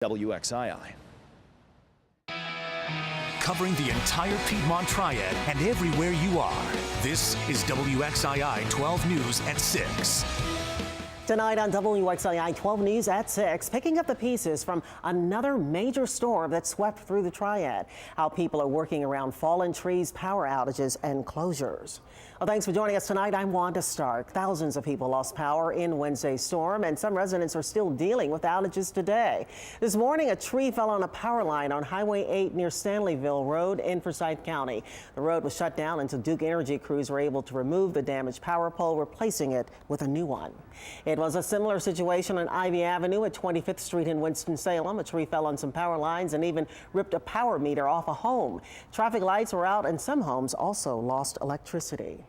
WXII. Covering the entire Piedmont Triad and everywhere you are. This is WXII 12 News at 6. Tonight on WXII 12 News at 6, picking up the pieces from another major storm that swept through the Triad. How people are working around fallen trees, power outages, and closures. Well, thanks for joining us tonight. I'm Wanda Stark. Thousands of people lost power in Wednesday's storm, and some residents are still dealing with outages today. This morning, a tree fell on a power line on Highway 8 near Stanleyville Road in Forsyth County. The road was shut down until Duke Energy crews were able to remove the damaged power pole, replacing it with a new one. It was a similar situation on Ivy Avenue at 25th Street in Winston-Salem. A tree fell on some power lines and even ripped a power meter off a home. Traffic lights were out and some homes also lost electricity.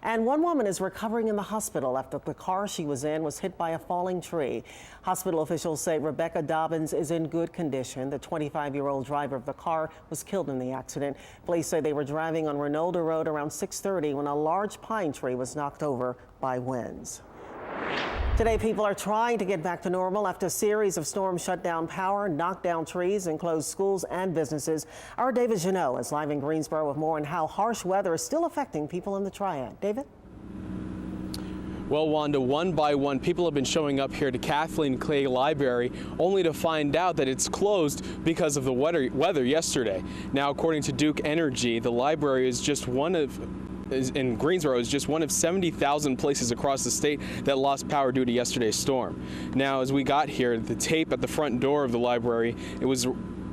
And one woman is recovering in the hospital after the car she was in was hit by a falling tree. Hospital officials say Rebecca Dobbins is in good condition. The 25-year-old driver of the car was killed in the accident. Police say they were driving on Renolda Road around 6:30 when a large pine tree was knocked over by winds. Today, people are trying to get back to normal after a series of storms shut down power, knocked down trees, and closed schools and businesses. Our David Janot is live in Greensboro with more on how harsh weather is still affecting people in the Triad. David? Well, Wanda, one by one, people have been showing up here to Kathleen Clay Library only to find out that it's closed because of the weather yesterday. Now, according to Duke Energy, the library is just in Greensboro is just one of 70,000 places across the state that lost power due to yesterday's storm. Now, as we got here, the tape at the front door of the library,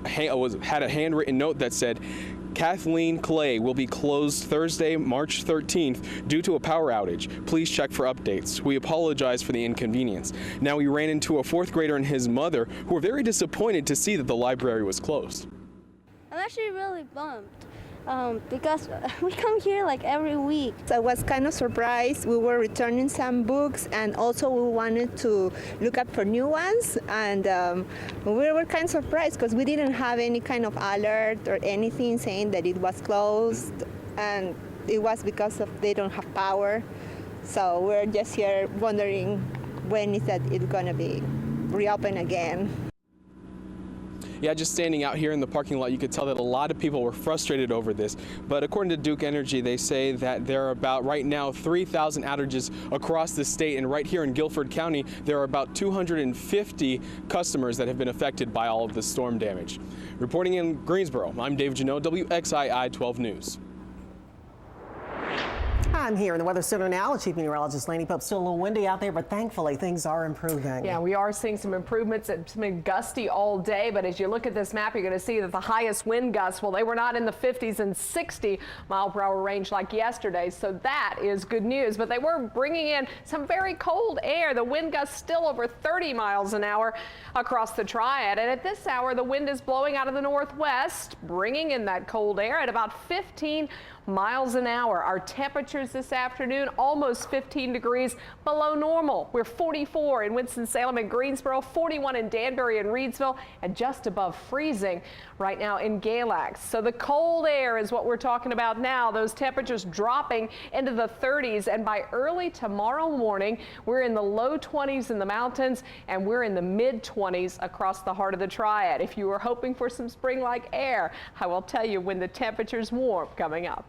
had a handwritten note that said, Kathleen Clay will be closed Thursday, March 13th due to a power outage. Please check for updates. We apologize for the inconvenience. Now, we ran into a fourth grader and his mother who were very disappointed to see that the library was closed. I'm actually really bummed. Because we come here like every week. I was kind of surprised. We were returning some books and also we wanted to look up for new ones, and we were kind of surprised because we didn't have any kind of alert or anything saying that it was closed, and it was because of they don't have power. So we're just here wondering when is that it's gonna be reopened again. Yeah, just standing out here in the parking lot, you could tell that a lot of people were frustrated over this. But according to Duke Energy, they say that there are about, right now, 3,000 outages across the state. And right here in Guilford County, there are about 250 customers that have been affected by all of the storm damage. Reporting in Greensboro, I'm David Janot, WXII 12 News. I'm here in the Weather Center now. Chief Meteorologist Lainey Pope. Still a little windy out there, but thankfully things are improving. Yeah, we are seeing some improvements. It's been gusty all day, but as you look at this map, you're going to see that the highest wind gusts, well, they were not in the 50s and 60-mile-per-hour range like yesterday, so that is good news. But they were bringing in some very cold air. The wind gusts still over 30 miles an hour across the Triad, and at this hour, the wind is blowing out of the northwest, bringing in that cold air at about 15 miles an hour. Our temperatures this afternoon, almost 15 degrees below normal. We're 44 in Winston-Salem and Greensboro, 41 in Danbury and Reidsville, and just above freezing right now in Galax. So the cold air is what we're talking about now. Those temperatures dropping into the 30s, and by early tomorrow morning, we're in the low 20s in the mountains, and we're in the mid-20s across the heart of the Triad. If you were hoping for some spring-like air, I will tell you when the temperature's warm coming up.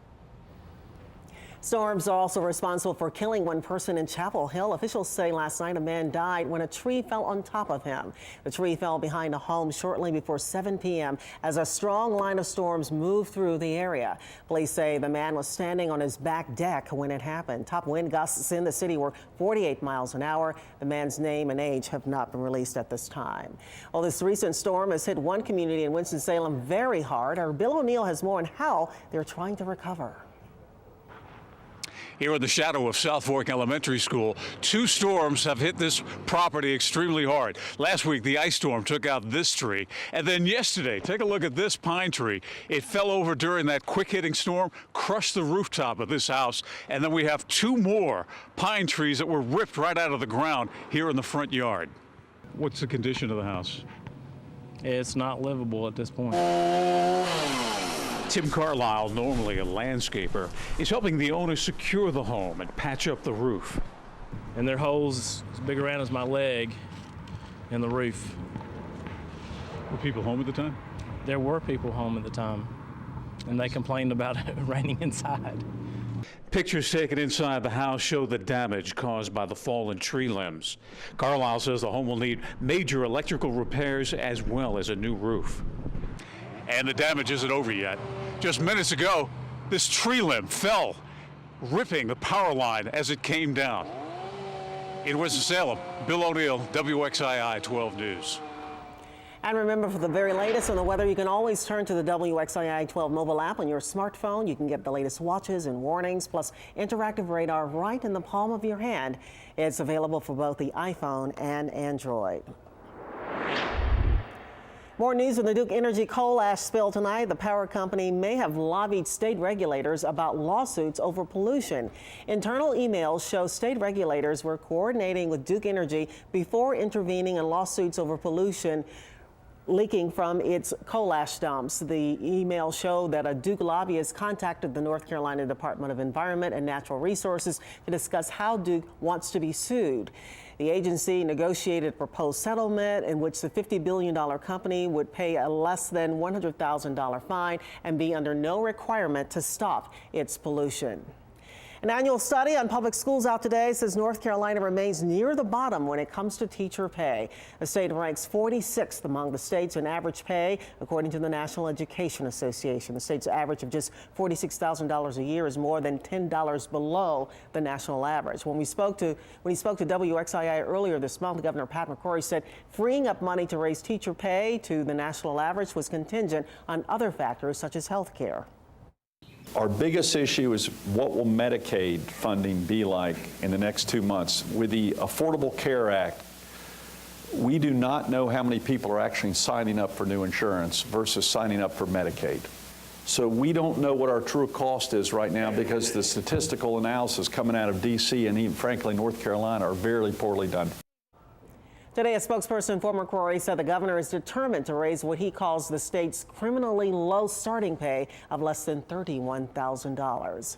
Storms are also responsible for killing one person in Chapel Hill. Officials say last night a man died when a tree fell on top of him. The tree fell behind a home shortly before 7 p.m. as a strong line of storms moved through the area. Police say the man was standing on his back deck when it happened. Top wind gusts in the city were 48 miles an hour. The man's name and age have not been released at this time. Well, this recent storm has hit one community in Winston-Salem very hard. Our Bill O'Neill has more on how they're trying to recover. Here in the shadow of South Fork Elementary School, two storms have hit this property extremely hard. Last week, the ice storm took out this tree. And then yesterday, take a look at this pine tree. It fell over during that quick-hitting storm, crushed the rooftop of this house. And then we have two more pine trees that were ripped right out of the ground here in the front yard. What's the condition of the house? It's not livable at this point. Tim Carlisle, normally a landscaper, is helping the owner secure the home and patch up the roof. And there are holes as big around as my leg in the roof. Were people home at the time? There were people home at the time, and they complained about it raining inside. Pictures taken inside the house show the damage caused by the fallen tree limbs. Carlisle says the home will need major electrical repairs as well as a new roof. And the damage isn't over yet. Just minutes ago, this tree limb fell, ripping the power line as it came down. In Winston-Salem, Bill O'Neill, WXII 12 News. And remember, for the very latest on the weather, you can always turn to the WXII 12 mobile app on your smartphone. You can get the latest watches and warnings, plus interactive radar right in the palm of your hand. It's available for both the iPhone and Android. More news on the Duke Energy coal ash spill tonight. The power company may have lobbied state regulators about lawsuits over pollution. Internal emails show state regulators were coordinating with Duke Energy before intervening in lawsuits over pollution leaking from its coal ash dumps. The email showed that a Duke lobbyist contacted the North Carolina Department of Environment and Natural Resources to discuss how Duke wants to be sued. The agency negotiated a proposed settlement in which the $50 billion company would pay a less than $100,000 fine and be under no requirement to stop its pollution. An annual study on public schools out today says North Carolina remains near the bottom when it comes to teacher pay. The state ranks 46th among the states in average pay, according to the National Education Association. The state's average of just $46,000 a year is more than $10 below the national average. When he spoke to WXII earlier this month, Governor Pat McCrory said freeing up money to raise teacher pay to the national average was contingent on other factors such as health care. Our biggest issue is what will Medicaid funding be like in the next 2 months. With the Affordable Care Act, we do not know how many people are actually signing up for new insurance versus signing up for Medicaid. So we don't know what our true cost is right now because the statistical analysis coming out of D.C. and even, frankly, North Carolina are very poorly done. Today, a spokesperson for McCrory said the governor is determined to raise what he calls the state's criminally low starting pay of less than $31,000.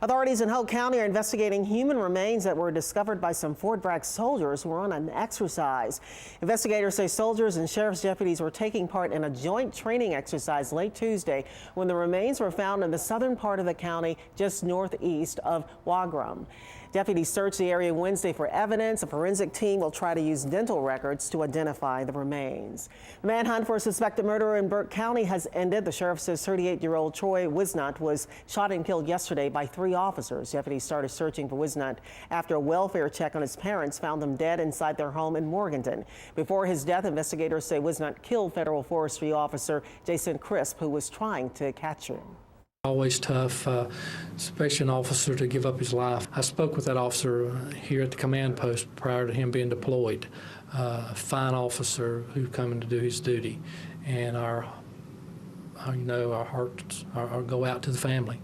Authorities in Hope County are investigating human remains that were discovered by some Fort Bragg soldiers who were on an exercise. Investigators say soldiers and sheriff's deputies were taking part in a joint training exercise late Tuesday when the remains were found in the southern part of the county just northeast of Wagram. Deputies searched the area Wednesday for evidence. A forensic team will try to use dental records to identify the remains. The manhunt for a suspected murderer in Burke County has ended. The sheriff says 38-year-old Troy Wisnant was shot and killed yesterday by 3 officers. Deputies started searching for Wisnant after a welfare check on his parents found them dead inside their home in Morganton. Before his death, investigators say Wisnant killed federal forestry officer Jason Crisp, who was trying to catch him. Always tough, especially an officer to give up his life. I spoke with that officer here at the command post prior to him being deployed. Fine officer who coming to do his duty, and our hearts go out to the family.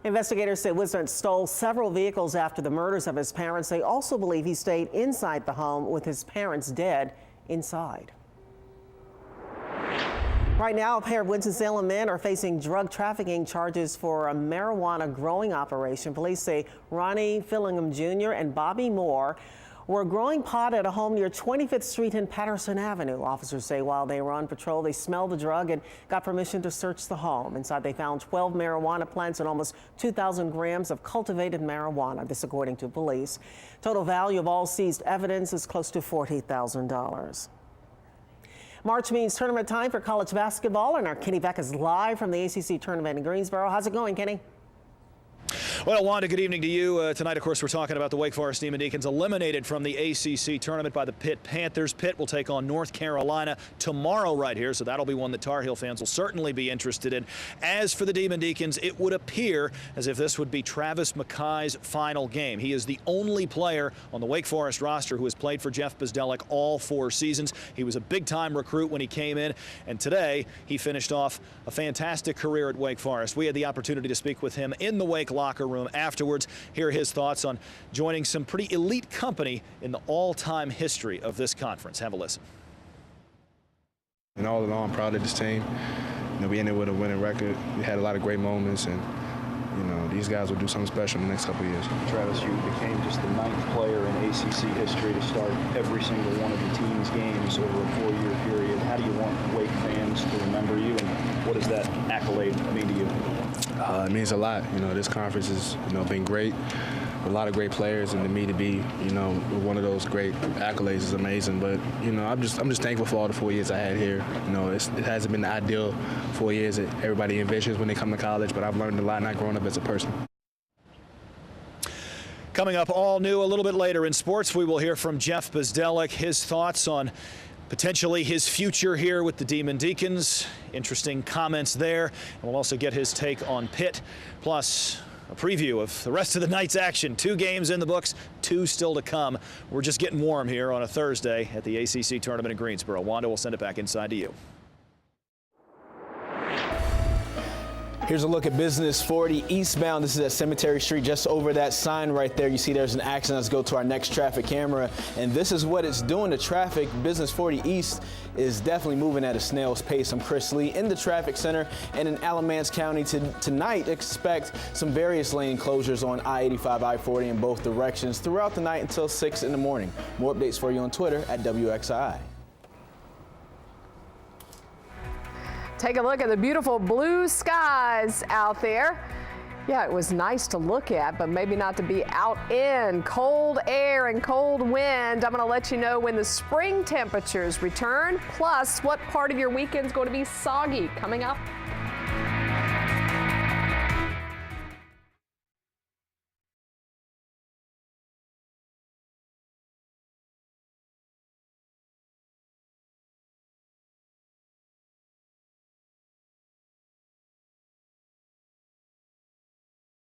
Investigators say Wisnant stole several vehicles after the murders of his parents. They also believe he stayed inside the home with his parents dead inside. Right now, a pair of Winston-Salem men are facing drug trafficking charges for a marijuana growing operation. Police say Ronnie Fillingham Jr. and Bobby Moore were growing pot at a home near 25th Street and Patterson Avenue. Officers say while they were on patrol, they smelled the drug and got permission to search the home. Inside, they found 12 marijuana plants and almost 2,000 grams of cultivated marijuana. This, according to police. Total value of all seized evidence is close to $40,000. March means tournament time for college basketball, and our Kenny Beck is live from the ACC tournament in Greensboro. How's it going, Kenny? Well, Wanda, good evening to you. Tonight, of course, we're talking about the Wake Forest Demon Deacons eliminated from the ACC tournament by the Pitt Panthers. Pitt will take on North Carolina tomorrow right here, so that'll be one that Tar Heel fans will certainly be interested in. As for the Demon Deacons, it would appear as if this would be Travis Mackay's final game. He is the only player on the Wake Forest roster who has played for Jeff Bzdelik all 4 seasons. He was a big-time recruit when he came in, and today he finished off a fantastic career at Wake Forest. We had the opportunity to speak with him in the Wake locker room afterwards. Hear his thoughts on joining some pretty elite company in the all-time history of this conference. Have a listen. And all in all, I'm proud of this team. Being able to win a record, we had a lot of great moments, and you know, these guys will do something special in the next couple of years. Travis, you became just the 9th player in ACC history to start every single one of the team's games over a 4-year period. How do you want Wake fans to remember you, and what does that accolade mean to you? It means a lot. You know, this conference has, you know, been great. A lot of great players, and to me to be, you know, one of those great accolades is amazing. But you know, I'm just thankful for all the 4 years I had here. You know, it hasn't been the ideal 4 years that everybody envisions when they come to college, but I've learned a lot, not growing up as a person. Coming up, all new a little bit later in sports, we will hear from Jeff Bzdelik, his thoughts on potentially his future here with the Demon Deacons. Interesting comments there. And we'll also get his take on Pitt, plus a preview of the rest of the night's action. 2 games in the books, 2 still to come. We're just getting warm here on a Thursday at the ACC tournament in Greensboro. Wanda will send it back inside to you. Here's a look at Business 40 eastbound. This is at Cemetery Street, just over that sign right there. You see there's an accident. Let's go to our next traffic camera. And this is what it's doing to traffic. Business 40 East is definitely moving at a snail's pace. I'm Chris Lee in the traffic center, and in Alamance County tonight, expect some various lane closures on I-85, I-40 in both directions throughout the night until 6 in the morning. More updates for you on Twitter at WXII. Take a look at the beautiful blue skies out there. Yeah, it was nice to look at, but maybe not to be out in. Cold air and cold wind. I'm going to let you know when the spring temperatures return, plus what part of your weekend's going to be soggy coming up.